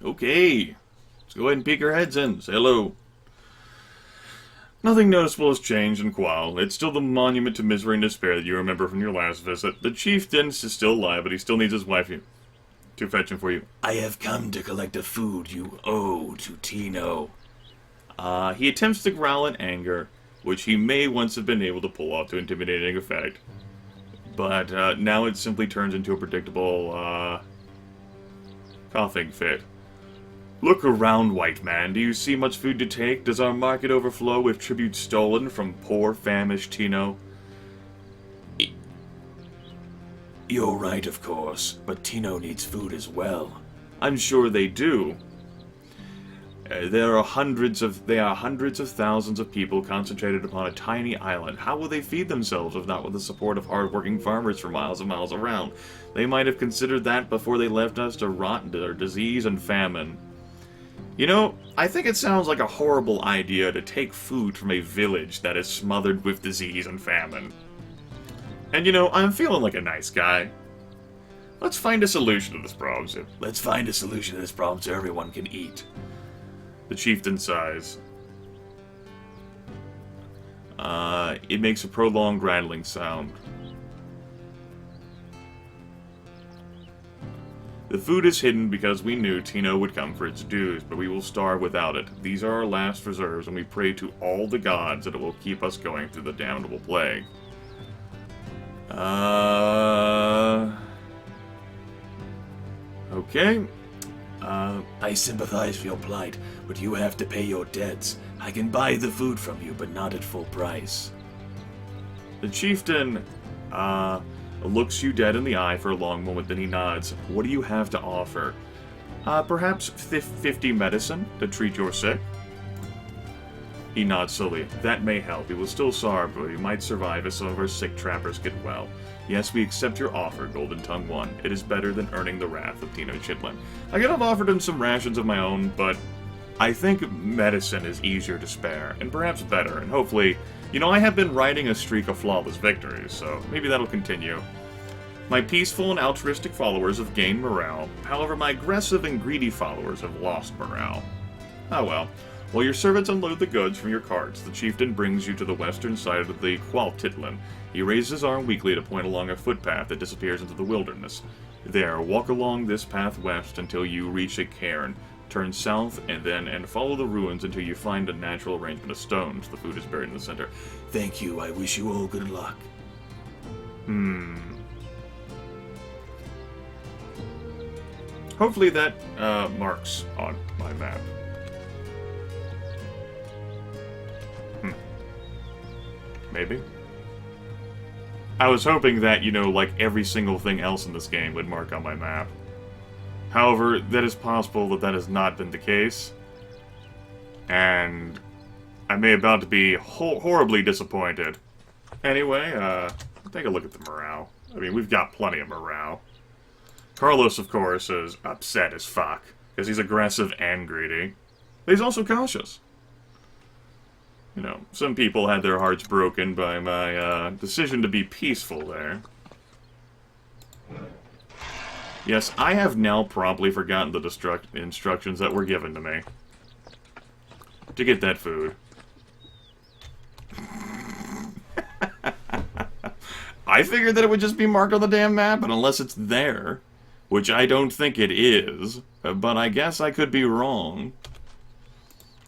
Okay. Let's go ahead and peek our heads in. Say hello. Nothing noticeable has changed in Qual. It's still the monument to misery and despair that you remember from your last visit. The chieftain is still alive, but he still needs his wife to fetch him for you. I have come to collect the food you owe to Tino. He attempts to growl in anger, which he may once have been able to pull off to intimidating effect. But now it simply turns into a predictable, coughing fit. Look around, white man. Do you see much food to take? Does our market overflow with tribute stolen from poor, famished Tino? You're right, of course, but Tino needs food as well. I'm sure they do. There are hundreds of thousands of people concentrated upon a tiny island. How will they feed themselves if not with the support of hard-working farmers for miles and miles around? They might have considered that before they left us to rot into disease and famine. You know, I think it sounds like a horrible idea to take food from a village that is smothered with disease and famine. And you know, I'm feeling like a nice guy. Let's find a solution to this problem, Zip. Let's find a solution to this problem so everyone can eat. The chieftain sighs. It makes a prolonged rattling sound. The food is hidden because we knew Tino would come for its dues, but we will starve without it. These are our last reserves, and we pray to all the gods that it will keep us going through the damnable plague. Okay. I sympathize with your plight, but you have to pay your debts. I can buy the food from you, but not at full price. The chieftain, looks you dead in the eye for a long moment, then he nods. What do you have to offer? Perhaps 50 medicine to treat your sick? He nods slowly. That may help. He will still starve, but he might survive as some of our sick trappers get well. Yes, we accept your offer, Golden Tongue 1. It is better than earning the wrath of Tino Chitlin. I could have offered him some rations of my own, but I think medicine is easier to spare, and perhaps better, and hopefully, you know, I have been riding a streak of flawless victories, so maybe that'll continue. My peaceful and altruistic followers have gained morale, however my aggressive and greedy followers have lost morale. Ah well. While your servants unload the goods from your carts, the chieftain brings you to the western side of the Qualtitlin. He raises his arm weakly to point along a footpath that disappears into the wilderness. There, walk along this path west until you reach a cairn. Turn south and follow the ruins until you find a natural arrangement of stones. The food is buried in the center. Thank you. I wish you all good luck. Hopefully that marks on my map. Maybe. I was hoping that, you know, like every single thing else in this game would mark on my map. However, that is possible that that has not been the case. And I may about to be horribly disappointed. Anyway, take a look at the morale. I mean, we've got plenty of morale. Carlos, of course, is upset as fuck, because he's aggressive and greedy. But he's also cautious. You know, some people had their hearts broken by my decision to be peaceful there. Yes, I have now promptly forgotten the instructions that were given to me to get that food. I figured that it would just be marked on the damn map, but unless it's there, which I don't think it is, but I guess I could be wrong.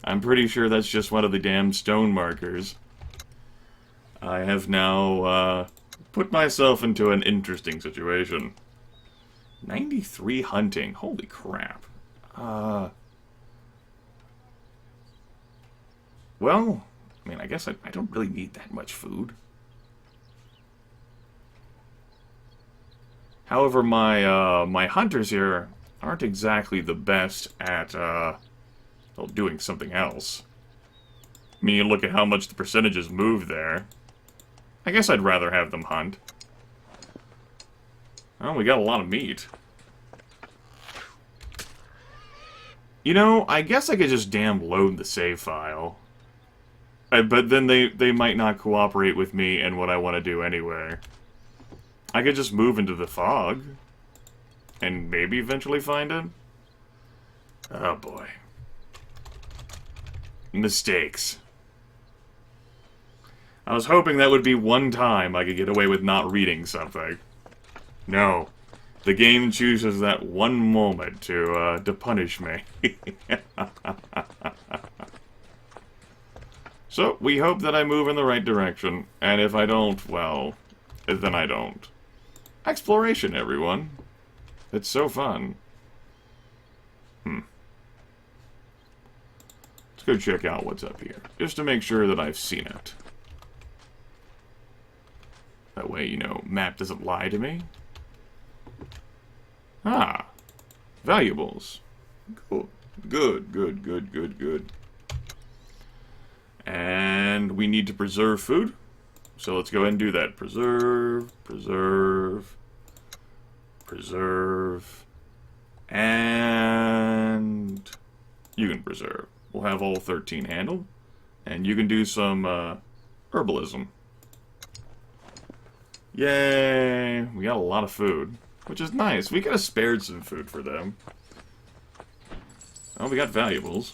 I'm pretty sure that's just one of the damn stone markers. I have now, put myself into an interesting situation. 93 hunting. Holy crap. Well, I mean, I guess I don't really need that much food. However, my hunters here aren't exactly the best at, well, doing something else. I mean, you look at how much the percentages move there. I guess I'd rather have them hunt. Oh, we got a lot of meat. You know, I guess I could just damn load the save file. But then they might not cooperate with me and what I want to do anyway. I could just move into the fog. And maybe eventually find it. Oh boy. Mistakes. I was hoping that would be one time I could get away with not reading something. No. The game chooses that one moment to punish me. So, we hope that I move in the right direction, and if I don't, well, then I don't. Exploration, everyone. It's so fun. Let's go check out what's up here, just to make sure that I've seen it. That way, you know, map doesn't lie to me. Ah, valuables. Cool. Good, good, good, good, good. And we need to preserve food. So let's go ahead and do that. Preserve, preserve, preserve, and you can preserve. We'll have all 13 handled. And you can do some herbalism. Yay! We got a lot of food, which is nice. We could have spared some food for them. Oh, we got valuables.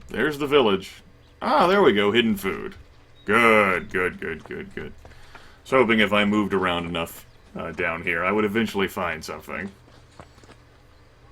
There's the village. Ah, there we go. Hidden food. Good, good, good, good, good. So hoping if I moved around enough down here, I would eventually find something.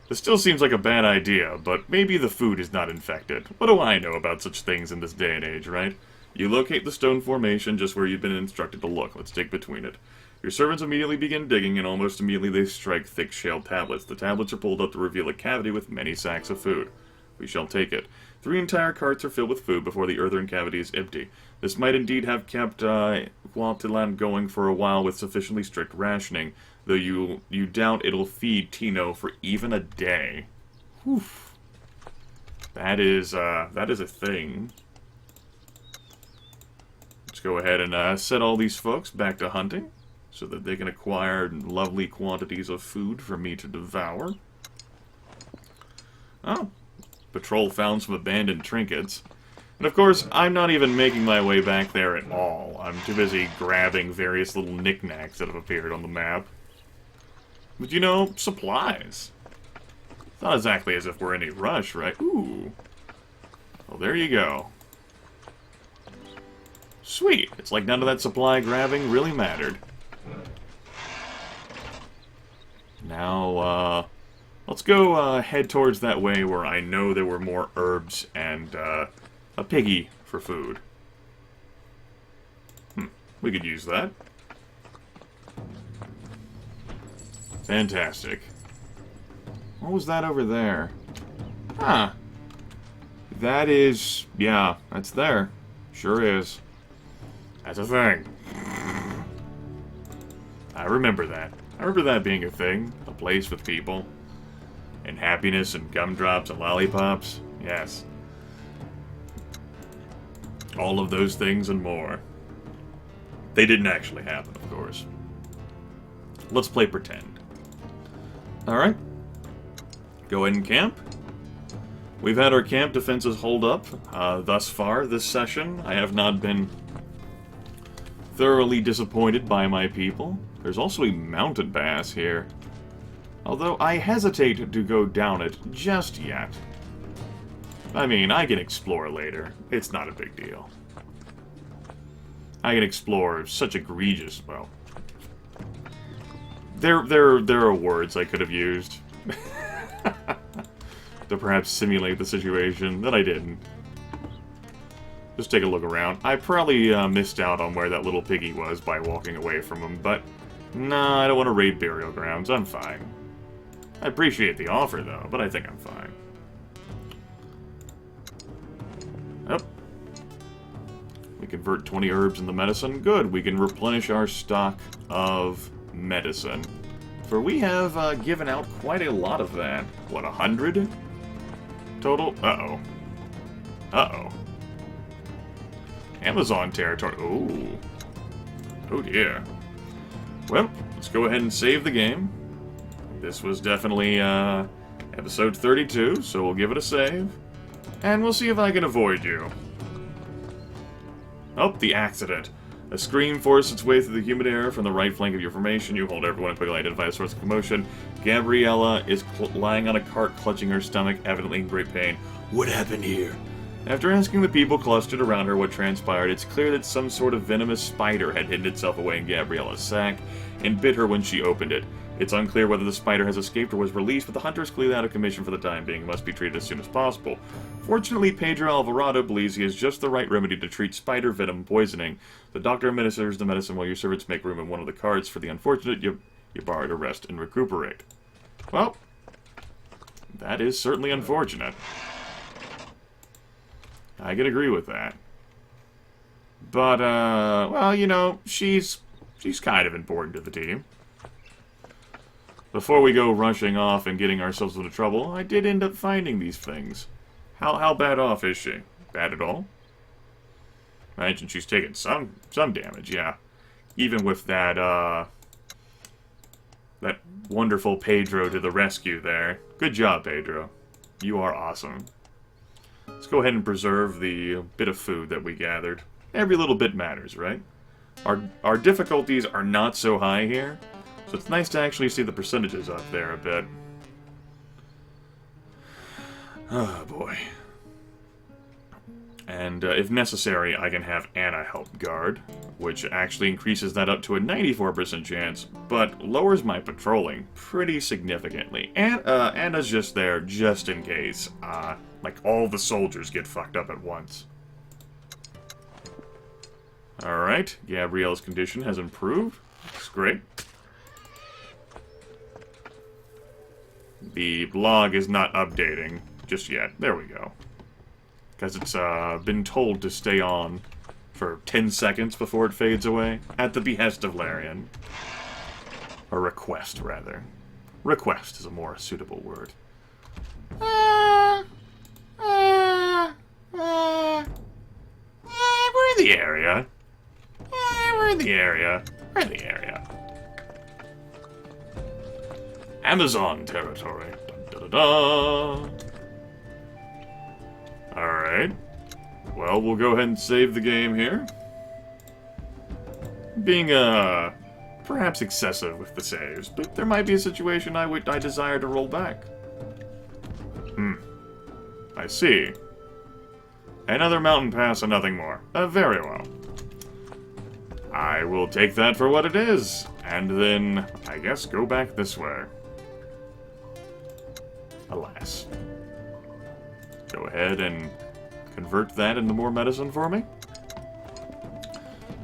This still seems like a bad idea, but maybe the food is not infected. What do I know about such things in this day and age, right? You locate the stone formation just where you've been instructed to look. Let's dig between it. Your servants immediately begin digging, and almost immediately they strike thick shale tablets. The tablets are pulled up to reveal a cavity with many sacks of food. We shall take it. 3 entire carts are filled with food before the earthen cavity is empty. This might indeed have kept Guatiland going for a while with sufficiently strict rationing, though you doubt it'll feed Tino for even a day. Whew. That is a thing. Let's go ahead and set all these folks back to hunting, so that they can acquire lovely quantities of food for me to devour. Oh. Patrol found some abandoned trinkets. And of course, I'm not even making my way back there at all. I'm too busy grabbing various little knickknacks that have appeared on the map. But you know, supplies. It's not exactly as if we're in a rush, right? Ooh. Well, there you go. Sweet. It's like none of that supply grabbing really mattered. Now, let's go head towards that way where I know there were more herbs and a piggy for food. We could use that. Fantastic. What was that over there? Huh. That is... yeah, that's there. Sure is. That's a thing. I remember that. I remember that being a thing. A place with people. And happiness and gumdrops and lollipops. Yes. All of those things and more. They didn't actually happen, of course. Let's play pretend. Alright. Go ahead and camp. We've had our camp defenses hold up thus far this session. I have not been thoroughly disappointed by my people. There's also a mountain pass here. Although I hesitate to go down it just yet. I mean, I can explore later. It's not a big deal. I can explore such egregious, well... There are words I could have used. To perhaps simulate the situation that I didn't. Just take a look around. I probably missed out on where that little piggy was by walking away from him, but... Nah, I don't want to raid burial grounds. I'm fine. I appreciate the offer, though, but I think I'm fine. Yep. We convert 20 herbs into medicine. Good, we can replenish our stock of medicine. For we have given out quite a lot of that. What, 100? Total? Uh-oh. Uh-oh. Amazon territory. Ooh. Oh dear. Well, let's go ahead and save the game. This was definitely episode 32, so we'll give it a save. And we'll see if I can avoid you. Oh, the accident. A scream forced its way through the humid air from the right flank of your formation. You hold everyone and quickly identify the source of commotion. Gabriella is lying on a cart, clutching her stomach, evidently in great pain. What happened here? After asking the people clustered around her what transpired, it's clear that some sort of venomous spider had hidden itself away in Gabriella's sack and bit her when she opened it. It's unclear whether the spider has escaped or was released, but the hunter is clearly out of commission for the time being and must be treated as soon as possible. Fortunately, Pedro Alvarado believes he has just the right remedy to treat spider venom poisoning. The doctor administers the medicine while your servants make room in one of the carts for the unfortunate Ybarra to rest and recuperate. Well, that is certainly unfortunate. I could agree with that. But, well, you know, she's kind of important to the team. Before we go rushing off and getting ourselves into trouble, I did end up finding these things. How bad off is she? Bad at all? I imagine she's taken some damage, yeah. Even with that, that wonderful Pedro to the rescue there. Good job, Pedro. You are awesome. Let's go ahead and preserve the bit of food that we gathered. Every little bit matters, right? Our difficulties are not so high here, so it's nice to actually see the percentages up there a bit. Oh, boy. And if necessary, I can have Anna help guard, which actually increases that up to a 94% chance, but lowers my patrolling pretty significantly. And Anna's just there just in case, like all the soldiers get fucked up at once. Alright, Gabrielle's condition has improved. That's great. The blog is not updating just yet. There we go. Because it's been told to stay on for 10 seconds before it fades away, at the behest of Larian. Or request, rather. Request is a more suitable word. We're in the area. We're in the area. We're in the area. Amazon territory. Dun, da, da, da. Alright. Well, we'll go ahead and save the game here. Being, perhaps excessive with the saves, but there might be a situation I desire to roll back. I see. Another mountain pass and nothing more. Very well. I will take that for what it is, and then, I guess, go back this way. Alas. Go ahead and convert that into more medicine for me.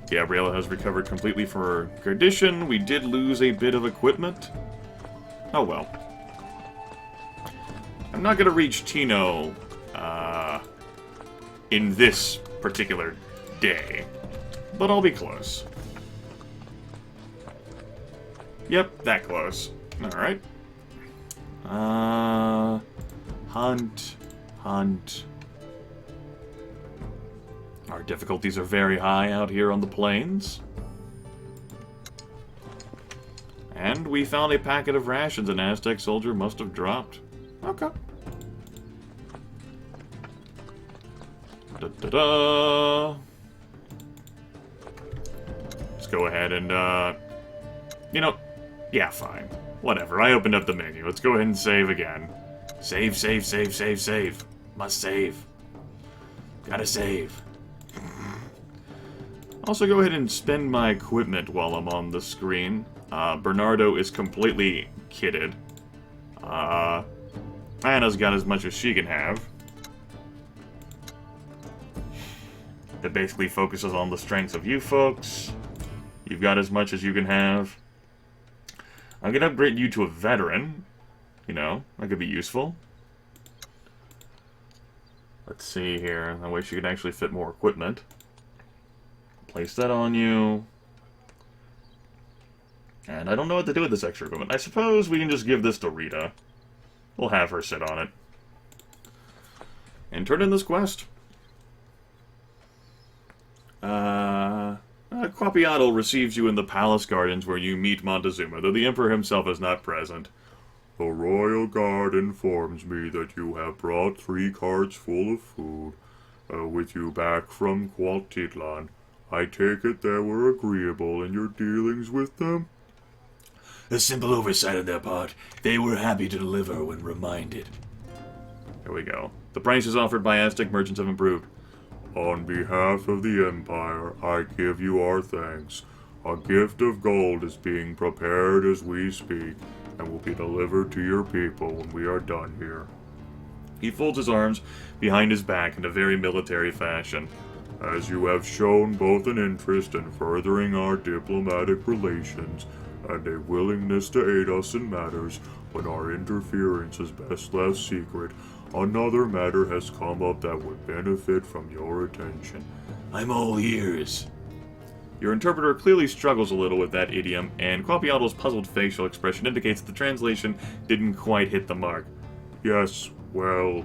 Gabriella has recovered completely from her condition. We did lose a bit of equipment. Oh well. I'm not going to reach Tino in this particular day, but I'll be close. Yep, that close. Alright. Hunt. Our difficulties are very high out here on the plains. And we found a packet of rations an Aztec soldier must have dropped. Okay. Da-da-da. Let's go ahead and, you know, yeah, fine. Whatever, I opened up the menu. Let's go ahead and save again. Save. Must save. Gotta save. Also, go ahead and spend my equipment while I'm on the screen. Bernardo is completely kitted. Anna's got as much as she can have. It basically focuses on the strengths of you folks. You've got as much as you can have. I'm gonna upgrade you to a veteran. You know, that could be useful. Let's see here. I wish you could actually fit more equipment. Place that on you. And I don't know what to do with this extra equipment. I suppose we can just give this to Rita. We'll have her sit on it. And turn in this quest. Quapiato receives you in the palace gardens where you meet Montezuma, though the Emperor himself is not present. The royal guard informs me that you have brought 3 carts full of food with you back from Cuautitlan. I take it they were agreeable in your dealings with them? A simple oversight on their part. They were happy to deliver when reminded. Here we go. The prices offered by Aztec merchants have improved. On behalf of the Empire, I give you our thanks. A gift of gold is being prepared as we speak, and will be delivered to your people when we are done here. He folds his arms behind his back in a very military fashion. As you have shown both an interest in furthering our diplomatic relations, and a willingness to aid us in matters when our interference is best left secret, another matter has come up that would benefit from your attention. I'm all ears. Your interpreter clearly struggles a little with that idiom, and Quapiato's puzzled facial expression indicates that the translation didn't quite hit the mark. Yes, well,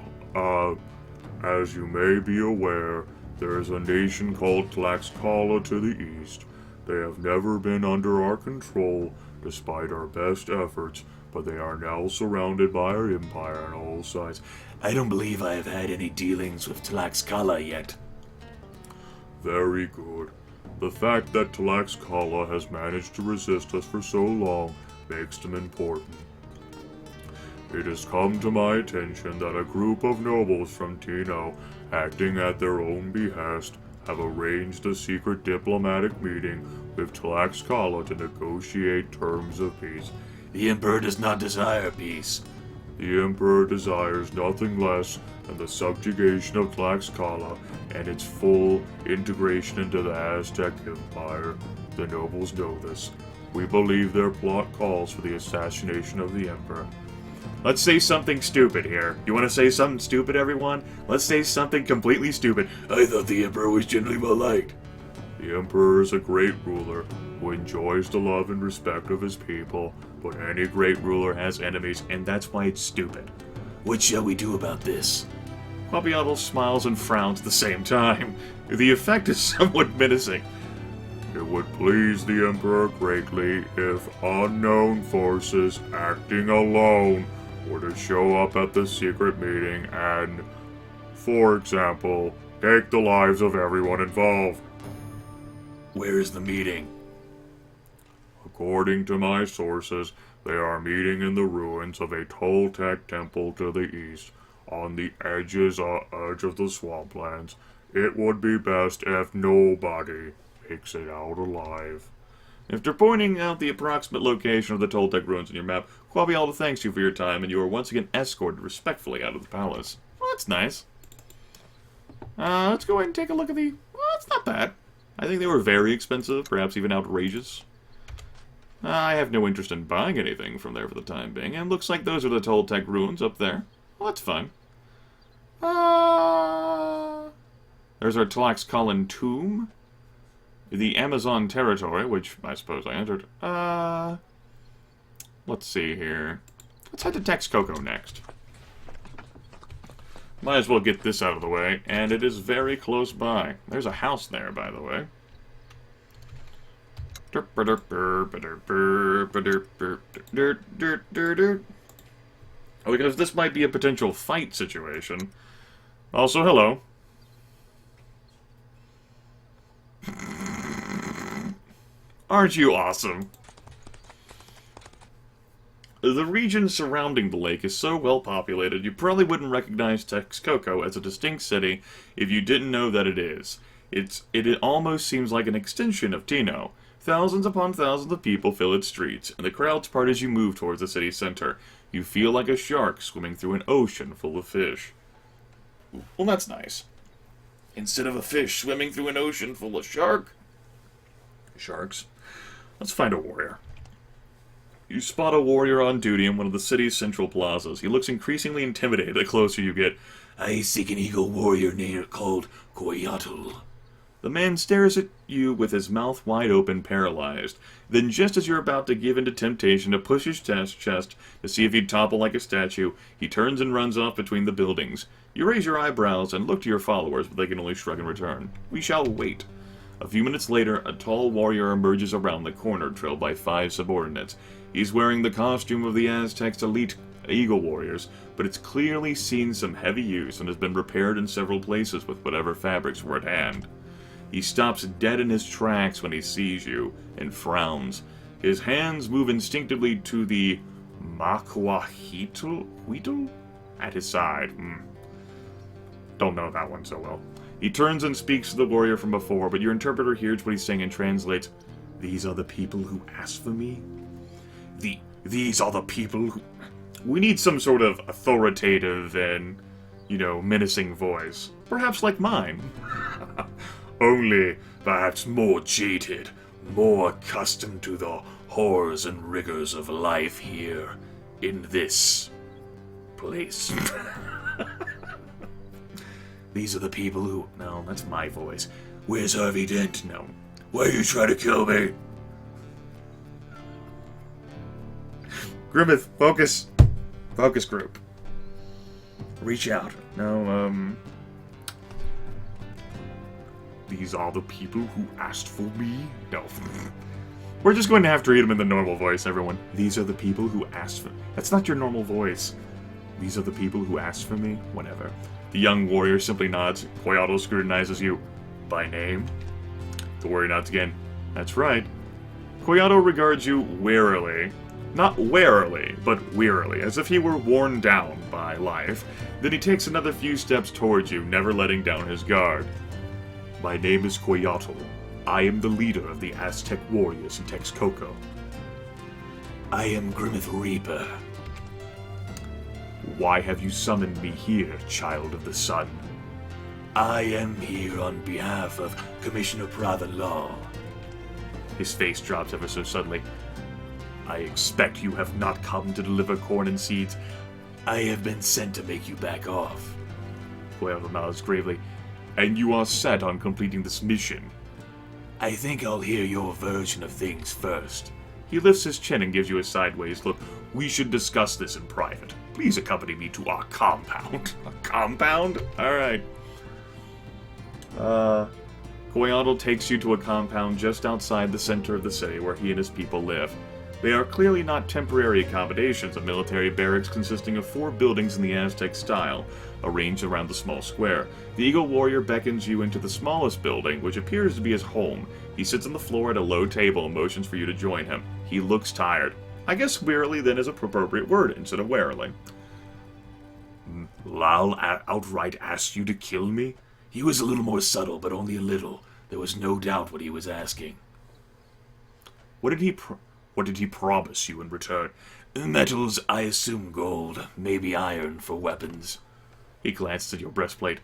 as you may be aware, there is a nation called Tlaxcala to the east. They have never been under our control, despite our best efforts, but they are now surrounded by our empire on all sides. I don't believe I have had any dealings with Tlaxcala yet. Very good. The fact that Tlaxcala has managed to resist us for so long makes them important. It has come to my attention that a group of nobles from Tino, acting at their own behest, have arranged a secret diplomatic meeting with Tlaxcala to negotiate terms of peace. The Emperor does not desire peace. The Emperor desires nothing less than the subjugation of Tlaxcala and its full integration into the Aztec Empire. The nobles know this. We believe their plot calls for the assassination of the Emperor. Let's say something stupid here. You want to say something stupid, everyone? Let's say something completely stupid. I thought the Emperor was generally well liked. The Emperor is a great ruler who enjoys the love and respect of his people, but any great ruler has enemies, and that's why it's stupid. What shall we do about this? Quapiatl smiles and frowns at the same time. The effect is somewhat menacing. It would please the Emperor greatly if unknown forces acting alone were to show up at the secret meeting and, for example, take the lives of everyone involved. Where is the meeting? According to my sources, they are meeting in the ruins of a Toltec temple to the east, on the edge of the swamplands. It would be best if nobody makes it out alive. After pointing out the approximate location of the Toltec ruins on your map, Quabialda thanks you for your time, and you are once again escorted respectfully out of the palace. Well, that's nice. Let's go ahead and take a look at the... Well, it's not bad. I think they were very expensive, perhaps even outrageous. I have no interest in buying anything from there for the time being, and looks like those are the Toltec ruins up there. Well, that's fine. There's our Tlaxcalan tomb. The Amazon territory, which I suppose I entered. Let's see here. Let's head to Texcoco next. Might as well get this out of the way, and it is very close by. There's a house there, by the way. Oh, because this might be a potential fight situation. Also, hello. Aren't you awesome? The region surrounding the lake is so well populated, you probably wouldn't recognize Texcoco as a distinct city if you didn't know that it is. It almost seems like an extension of Tino. Thousands upon thousands of people fill its streets, and the crowds part as you move towards the city center. You feel like a shark swimming through an ocean full of fish. Well, that's nice. Instead of a fish swimming through an ocean full of sharks. Let's find a warrior. You spot a warrior on duty in one of the city's central plazas. He looks increasingly intimidated the closer you get. I seek an eagle warrior called Koyatl. The man stares at you with his mouth wide open, paralyzed. Then, just as you're about to give into temptation to push his chest to see if he'd topple like a statue, he turns and runs off between the buildings. You raise your eyebrows and look to your followers, but they can only shrug in return. We shall wait. A few minutes later, a tall warrior emerges around the corner, trailed by 5 subordinates. He's wearing the costume of the Aztecs' elite eagle warriors, but it's clearly seen some heavy use and has been repaired in several places with whatever fabrics were at hand. He stops dead in his tracks when he sees you and frowns. His hands move instinctively to the Makwahitl at his side. Don't know that one so well. He turns and speaks to the warrior from before, but your interpreter hears what he's saying and translates, "These are the people who asked for me?" These are the people who... We need some sort of authoritative and, menacing voice. Perhaps like mine. Only perhaps more jaded, more accustomed to the horrors and rigors of life here in this place. These are the people who... No, that's my voice. Where's Harvey Dent? No. Why are you trying to kill me? Grimith, focus. Focus group. Reach out. No, These are the people who asked for me? No. We're just going to have to read them in the normal voice, everyone. These are the people who asked for... That's not your normal voice. These are the people who asked for me? Whatever. The young warrior simply nods. Koyato scrutinizes you. By name? The warrior nods again. That's right. Koyato regards you warily. Not warily, but wearily, as if he were worn down by life. Then he takes another few steps towards you, never letting down his guard. My name is Koyato. I am the leader of the Aztec warriors in Texcoco. I am Grimith Reaper. Why have you summoned me here, child of the sun? I am here on behalf of Commissioner Private Law. His face drops ever so suddenly. I expect you have not come to deliver corn and seeds. I have been sent to make you back off. Koyato nods gravely. And you are set on completing this mission. I think I'll hear your version of things first. He lifts his chin and gives you a sideways look. We should discuss this in private. Please accompany me to our compound. A compound? Alright. Koyato takes you to a compound just outside the center of the city where he and his people live. They are clearly not temporary accommodations, a military barracks consisting of 4 buildings in the Aztec style, arranged around the small square. The Eagle Warrior beckons you into the smallest building, which appears to be his home. He sits on the floor at a low table and motions for you to join him. He looks tired. I guess wearily then is an appropriate word instead of warily. Lal outright asked you to kill me? He was a little more subtle, but only a little. There was no doubt what he was asking. What did he promise you in return? Metals, I assume gold, maybe iron for weapons. He glances at your breastplate.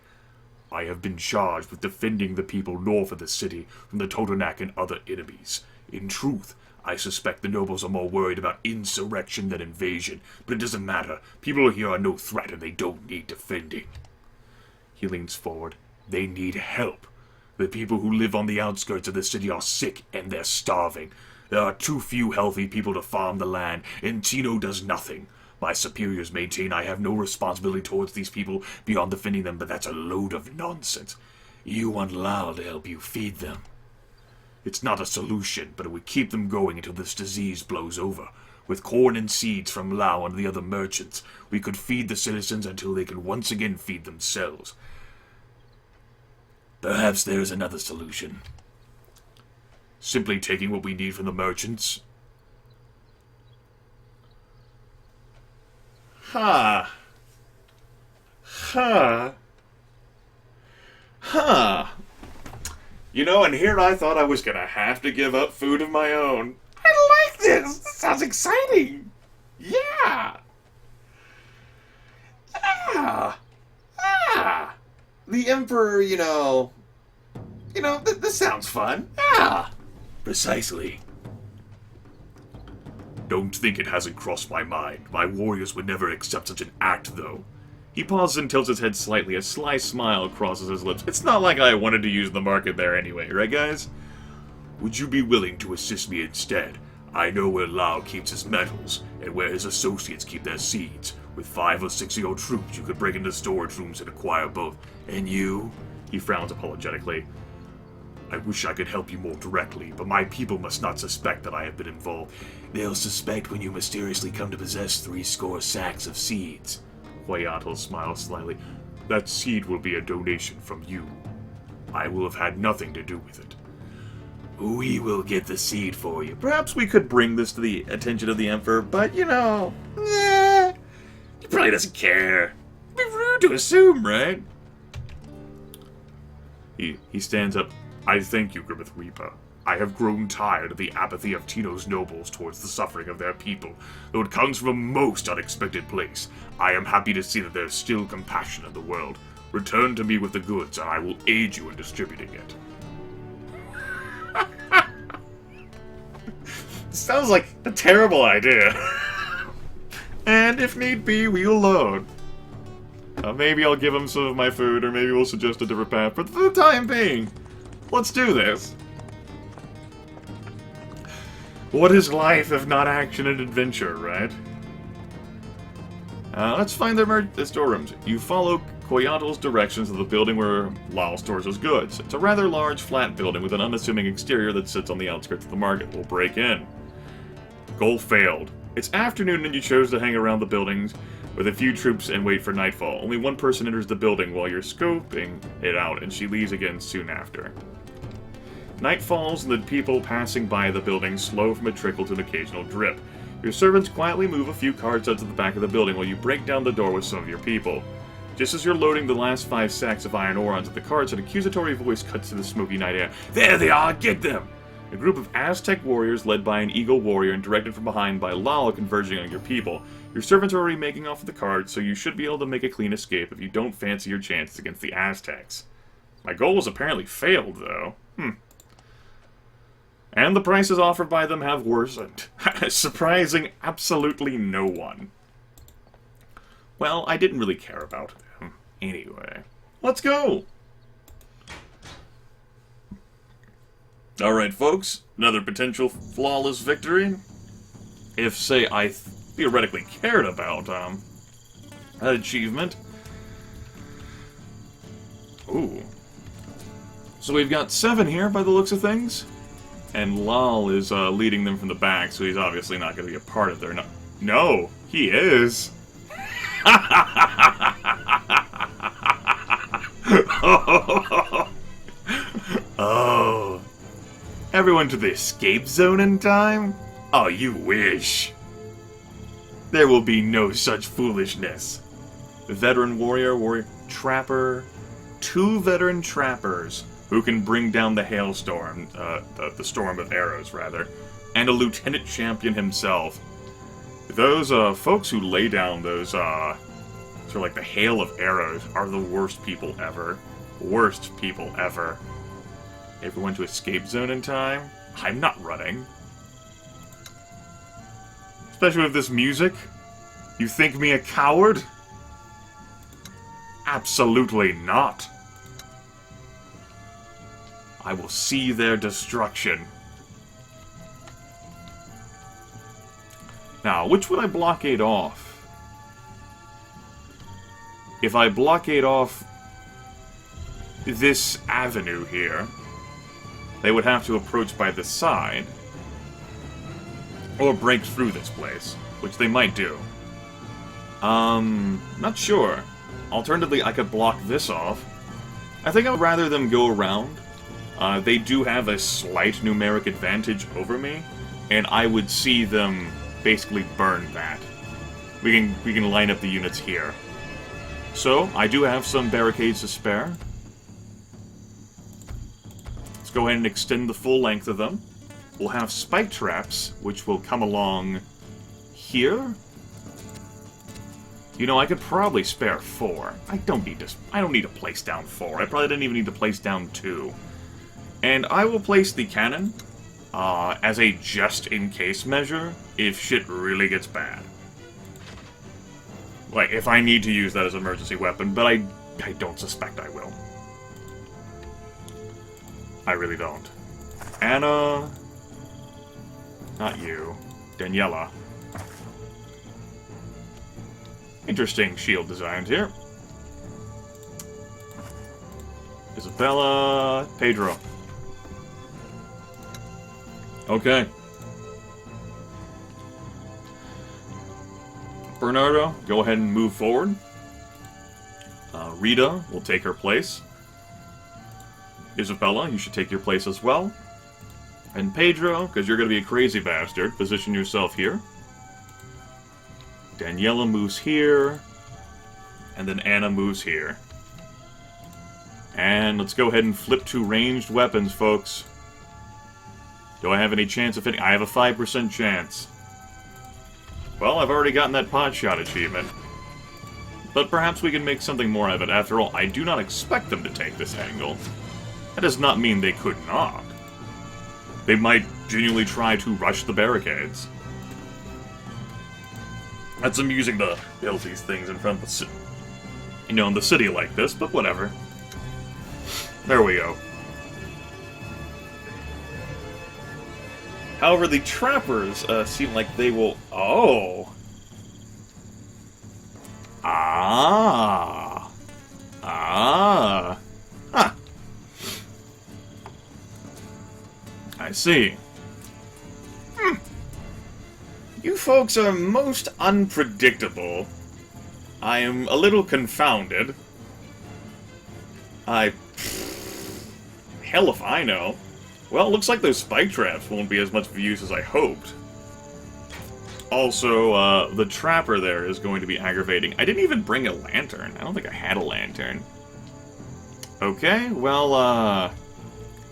I have been charged with defending the people north of the city from the Totonac and other enemies. In truth, I suspect the nobles are more worried about insurrection than invasion, but it doesn't matter. People here are no threat and they don't need defending. He leans forward. They need help. The people who live on the outskirts of the city are sick and they're starving. There are too few healthy people to farm the land, and Tino does nothing. My superiors maintain I have no responsibility towards these people beyond defending them, but that's a load of nonsense. You want Lal to help you feed them. It's not a solution, but it would keep them going until this disease blows over. With corn and seeds from Lao and the other merchants, we could feed the citizens until they could once again feed themselves. Perhaps there's another solution. Simply taking what we need from the merchants. Ha. Ha. Ha. And here I thought I was gonna have to give up food of my own. I like this. This sounds exciting. Yeah. Yeah. Yeah. The Emperor, this sounds fun. Yeah. Precisely. Don't think it hasn't crossed my mind. My warriors would never accept such an act, though. He pauses and tilts his head slightly. A sly smile crosses his lips. It's not like I wanted to use the market there anyway, right, guys? Would you be willing to assist me instead? I know where Lao keeps his metals, and where his associates keep their seeds. With 5 or 6 of your troops, you could break into storage rooms and acquire both. And you? He frowns apologetically. I wish I could help you more directly, but my people must not suspect that I have been involved. They'll suspect when you mysteriously come to possess 70 sacks of seeds. Koyato smiles slightly. That seed will be a donation from you. I will have had nothing to do with it. We will get the seed for you. Perhaps we could bring this to the attention of the Emperor, but, he probably doesn't care. It'd be rude to assume, right? He stands up. I thank you, Grimith Reaper. I have grown tired of the apathy of Tino's nobles towards the suffering of their people, though it comes from a most unexpected place. I am happy to see that there is still compassion in the world. Return to me with the goods, and I will aid you in distributing it. Sounds like a terrible idea. And if need be, we'll load. Maybe I'll give him some of my food, or maybe we'll suggest a different path. But for the time being, let's do this. What is life if not action and adventure, right? Let's find the storerooms. You follow Koyatel's directions to the building where Lal stores his goods. It's a rather large, flat building with an unassuming exterior that sits on the outskirts of the market. We'll break in. Goal failed. It's afternoon and you chose to hang around the buildings with a few troops and wait for nightfall. Only one person enters the building while you're scoping it out, and she leaves again soon after. Night falls, and the people passing by the building slow from a trickle to an occasional drip. Your servants quietly move a few carts out to the back of the building while you break down the door with some of your people. Just as you're loading the last 5 sacks of iron ore onto the carts, an accusatory voice cuts to the smoky night air. There they are! Get them! A group of Aztec warriors led by an eagle warrior and directed from behind by Lal converging on your people. Your servants are already making off with the carts, so you should be able to make a clean escape if you don't fancy your chances against the Aztecs. My goals apparently failed, though. And the prices offered by them have worsened, surprising absolutely no one. Well, I didn't really care about them. Anyway, let's go! Alright, folks, another potential flawless victory. If, say, I theoretically cared about, that achievement. Ooh. So we've got 7 here, by the looks of things. And Lal is leading them from the back, so he's obviously not going to be a part of their... No, he is. Oh. Everyone to the escape zone in time? Oh, you wish. There will be no such foolishness. Veteran warrior, trapper, 2 veteran trappers who can bring down the hailstorm, the storm of arrows, rather, and a lieutenant champion himself. Those folks who lay down those, sort of like the hail of arrows, are the worst people ever. Worst people ever. Everyone to escape zone in time? I'm not running. Especially with this music? You think me a coward? Absolutely not. I will see their destruction. Now, which would I blockade off? If I blockade off this avenue here, they would have to approach by the side, or break through this place, which they might do. Not sure. Alternatively, I could block this off. I think I would rather them go around. They do have a slight numeric advantage over me, and I would see them basically burn that. We can line up the units here. So, I do have some barricades to spare. Let's go ahead and extend the full length of them. We'll have spike traps, which will come along here. You know, I could probably spare 4. I don't need to place down 4. I probably didn't even need to place down 2. And I will place the cannon as a just-in-case measure if shit really gets bad. Like, if I need to use that as an emergency weapon, but I don't suspect I will. I really don't. Anna... Not you. Daniela. Interesting shield designs here. Isabella... Pedro. Okay. Bernardo, go ahead and move forward. Rita will take her place. Isabella, you should take your place as well. And Pedro, because you're going to be a crazy bastard, position yourself here. Daniela moves here. And then Anna moves here. And let's go ahead and flip to ranged weapons, folks. Do I have any chance of hitting? I have a 5% chance. Well, I've already gotten that pot shot achievement. But perhaps we can make something more of it. After all, I do not expect them to take this angle. That does not mean they could not. They might genuinely try to rush the barricades. That's amusing to build these things in front of the city. You know, in the city like this, but whatever. There we go. However, the trappers seem like they will... Oh! Ah! Ah! Huh. I see. You folks are most unpredictable. I am a little confounded. Hell if I know. Well, it looks like those spike traps won't be as much of use as I hoped. Also, the trapper there is going to be aggravating. I didn't even bring a lantern. I don't think I had a lantern. Okay, well, I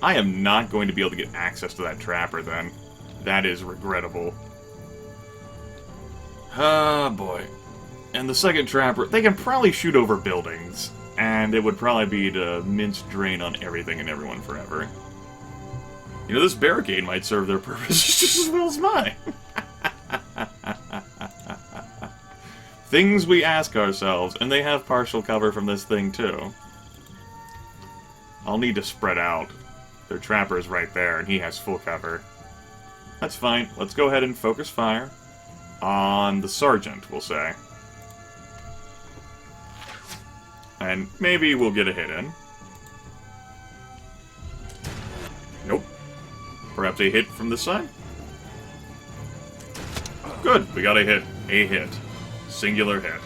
am not going to be able to get access to that trapper then. That is regrettable. Ah, boy. And the second trapper, they can probably shoot over buildings. And it would probably be to mince drain on everything and everyone forever. You know, this barricade might serve their purpose just as well as mine. Things we ask ourselves, and they have partial cover from this thing too. I'll need to spread out. Their trapper's right there, and he has full cover. That's fine. Let's go ahead and focus fire on the sergeant, we'll say. And maybe we'll get a hit in. Nope. Perhaps a hit from this side? Good, we got a hit. A hit. Singular hit.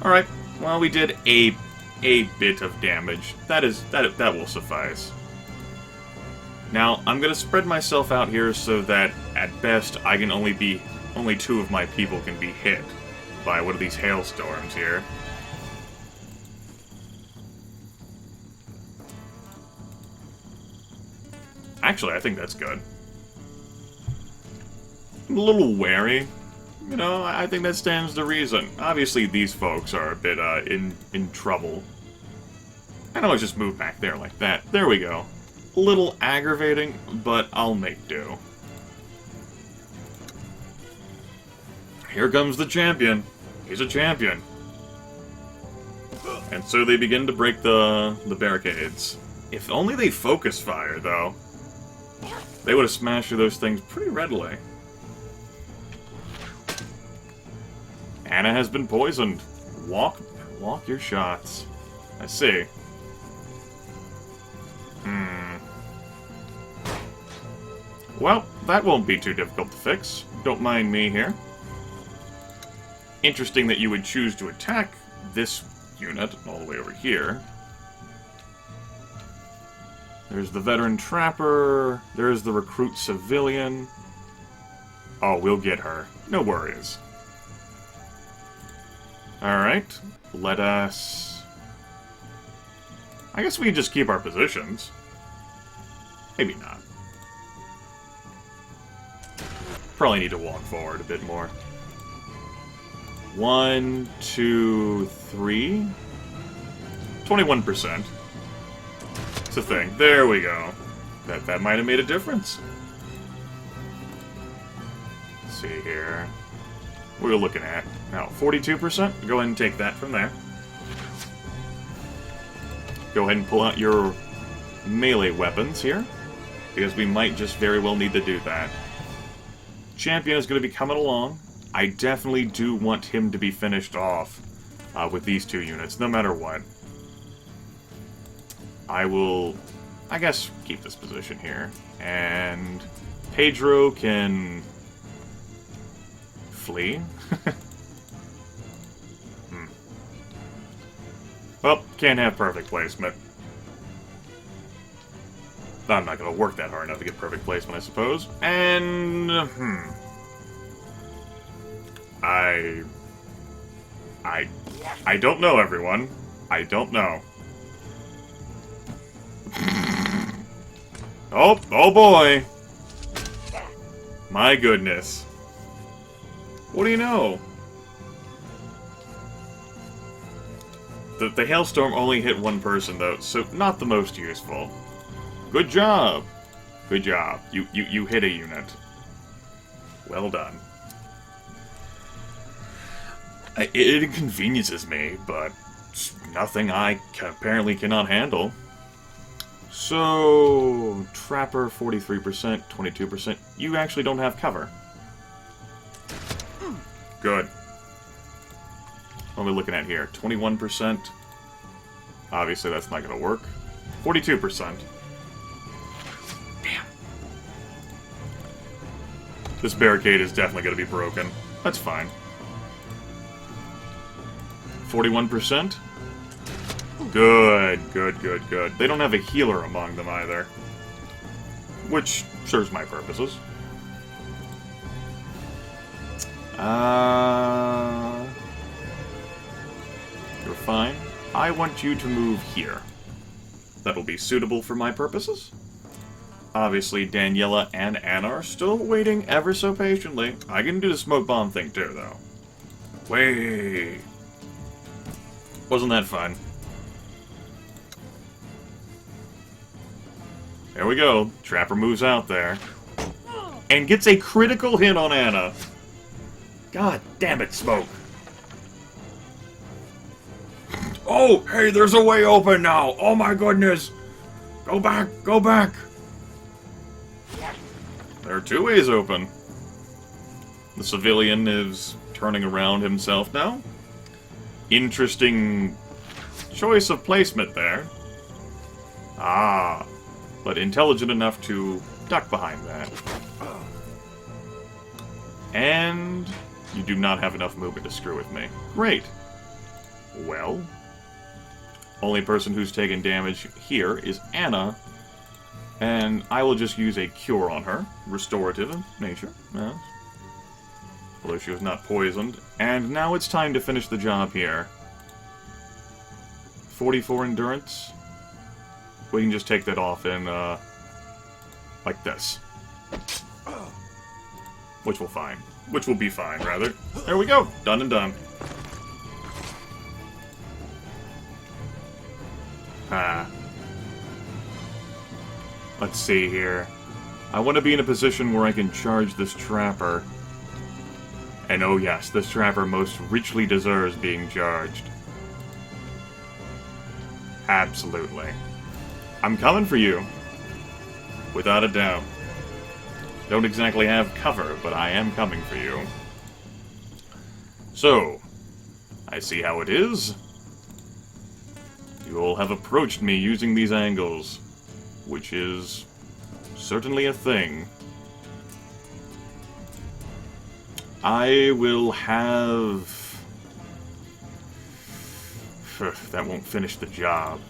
Alright, well we did a bit of damage. That will suffice. Now, I'm gonna spread myself out here so that, at best, I can only two of my people can be hit by one of these hailstorms here. Actually, I think that's good. I'm a little wary. You know, I think that stands to reason. Obviously, these folks are a bit, in trouble. I know I just moved back there like that. There we go. A little aggravating, but I'll make do. Here comes the champion. He's a champion. And so they begin to break the barricades. If only they focus fire, though. They would have smashed through those things pretty readily. Anna has been poisoned. Walk your shots. I see. Well, that won't be too difficult to fix. Don't mind me here. Interesting that you would choose to attack this unit all the way over here. There's the veteran trapper. There's the recruit civilian. Oh, we'll get her. No worries. Alright. Let us... I guess we can just keep our positions. Maybe not. Probably need to walk forward a bit more. 1, 2, 3. 21%. It's a thing. There we go. That might have made a difference. Let's see here. What are we looking at? Now, 42%? Go ahead and take that from there. Go ahead and pull out your melee weapons here, because we might just very well need to do that. Champion is going to be coming along. I definitely do want him to be finished off with these two units, no matter what. I will, I guess, keep this position here. And Pedro can flee. Well, can't have perfect placement. I'm not going to work that hard enough to get perfect placement, I suppose. And... I don't know, everyone. I don't know. Oh boy. My goodness. What do you know? The hailstorm only hit one person, though, so not the most useful. Good job. Good job. You hit a unit. Well done. It inconveniences me, but it's nothing I apparently cannot handle. So, Trapper, 43%, 22%. You actually don't have cover. Good. What are we looking at here? 21%. Obviously, that's not going to work. 42%. Damn. This barricade is definitely going to be broken. That's fine. 41%. Good, good, good, good. They don't have a healer among them either. Which serves my purposes. You're fine. I want you to move here. That'll be suitable for my purposes. Obviously, Daniela and Anna are still waiting ever so patiently. I can do the smoke bomb thing too, though. Wait. Wasn't that fun? There we go. Trapper moves out there. And gets a critical hit on Anna. God damn it, Smoke. Oh, hey, there's a way open now. Oh my goodness. Go back, go back. There are two ways open. The civilian is turning around himself now. Interesting choice of placement there. Ah, but intelligent enough to duck behind that. And you do not have enough movement to screw with me. Great. Well, only person who's taken damage here is Anna, and I will just use a cure on her. Restorative in nature. Yes. Although she was not poisoned. And now it's time to finish the job here. 44 endurance. We can just take that off in, like this. Which will fine. Which will be fine, rather. There we go. Done and done. Let's see here. I want to be in a position where I can charge this trapper. And oh yes, this trapper most richly deserves being charged. Absolutely. I'm coming for you. Without a doubt. Don't exactly have cover, but I am coming for you. So, I see how it is. You all have approached me using these angles, which is certainly a thing. I will have... That won't finish the job.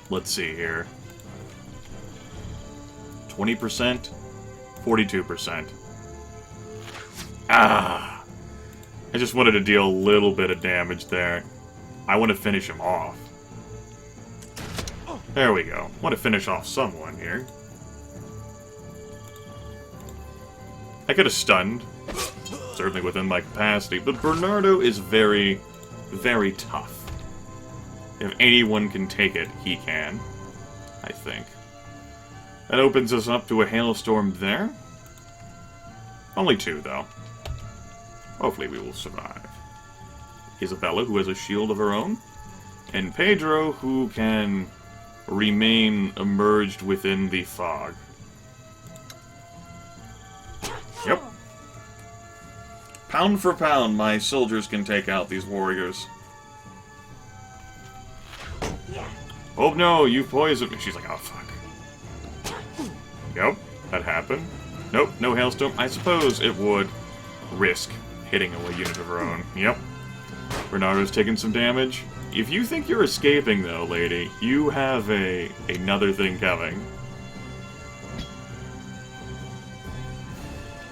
Let's see here. 20%, 42%. Ah! I just wanted to deal a little bit of damage there. I want to finish him off. There we go. Want to finish off someone here. I could have stunned. Certainly within my capacity. But Bernardo is very, very tough. If anyone can take it, he can. I think. That opens us up to a hailstorm there. Only two, though. Hopefully we will survive. Isabella, who has a shield of her own. And Pedro, who can remain immersed within the fog. Yep. Pound for pound, my soldiers can take out these warriors. Oh no, you poisoned me. She's like, oh fuck. Yep, that happened. Nope, no hailstorm. I suppose it would risk hitting a unit of her own. Yep. Bernardo's taking some damage. If you think you're escaping, though, lady, you have another thing coming.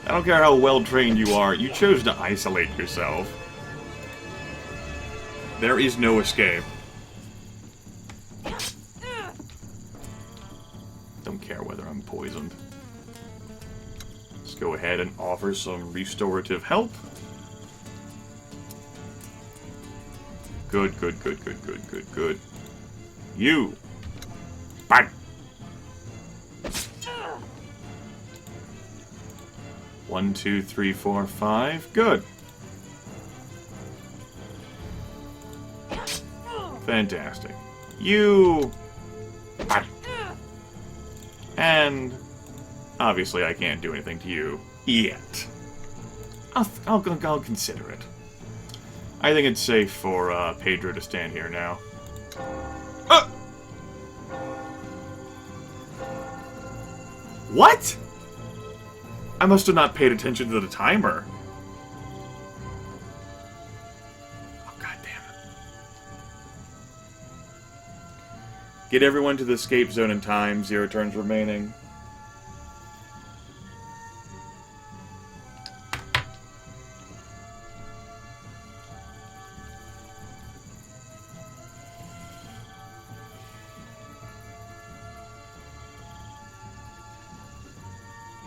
I don't care how well-trained you are, you chose to isolate yourself. There is no escape. Don't care whether I'm poisoned. Let's go ahead and offer some restorative help. Good, good, good, good, good, good, good. You! Bang! One, two, three, four, five. Good. Fantastic. You! Bang! And obviously I can't do anything to you yet. I'll consider it. I think it's safe for Pedro to stand here now. What? I must have not paid attention to the timer. Oh, God damn it. Get everyone to the escape zone in time. 0 turns remaining.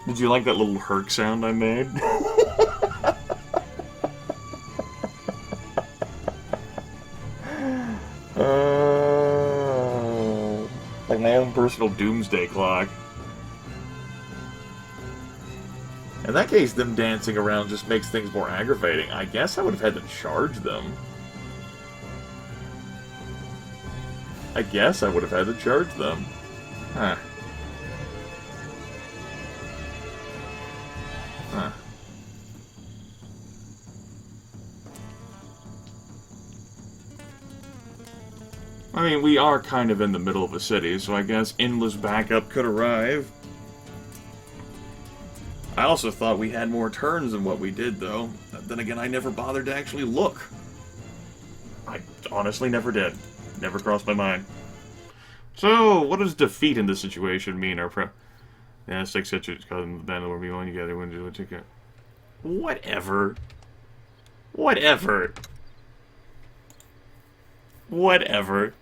Did you like that little herc sound I made? Like my own personal doomsday clock. In that case, them dancing around just makes things more aggravating. I guess I would have had to charge them. Huh. Huh. I mean, we are kind of in the middle of a city, so I guess endless backup could arrive. I also thought we had more turns than what we did, though. Then again, I never bothered to actually look. I honestly never did. Never crossed my mind. So, what does defeat in this situation mean? Yeah, 6 hits causing the band will be going together when do a ticket. Whatever. Whatever. Whatever.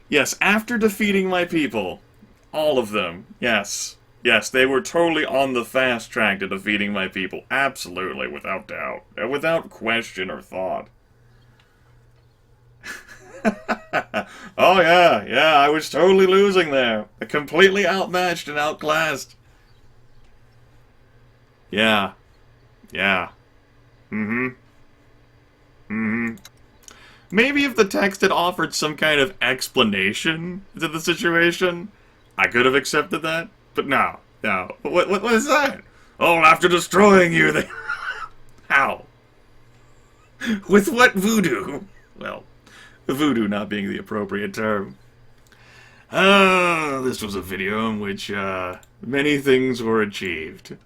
Yes, after defeating my people. All of them. Yes. Yes, they were totally on the fast track to defeating my people. Absolutely, without doubt. Without question or thought. Oh yeah, I was totally losing there. Completely outmatched and outclassed. Yeah. Maybe if the text had offered some kind of explanation to the situation, I could have accepted that. But no. What is that? Oh, after destroying you, they... How? With what voodoo? Well... voodoo not being the appropriate term. This was a video in which, many things were achieved.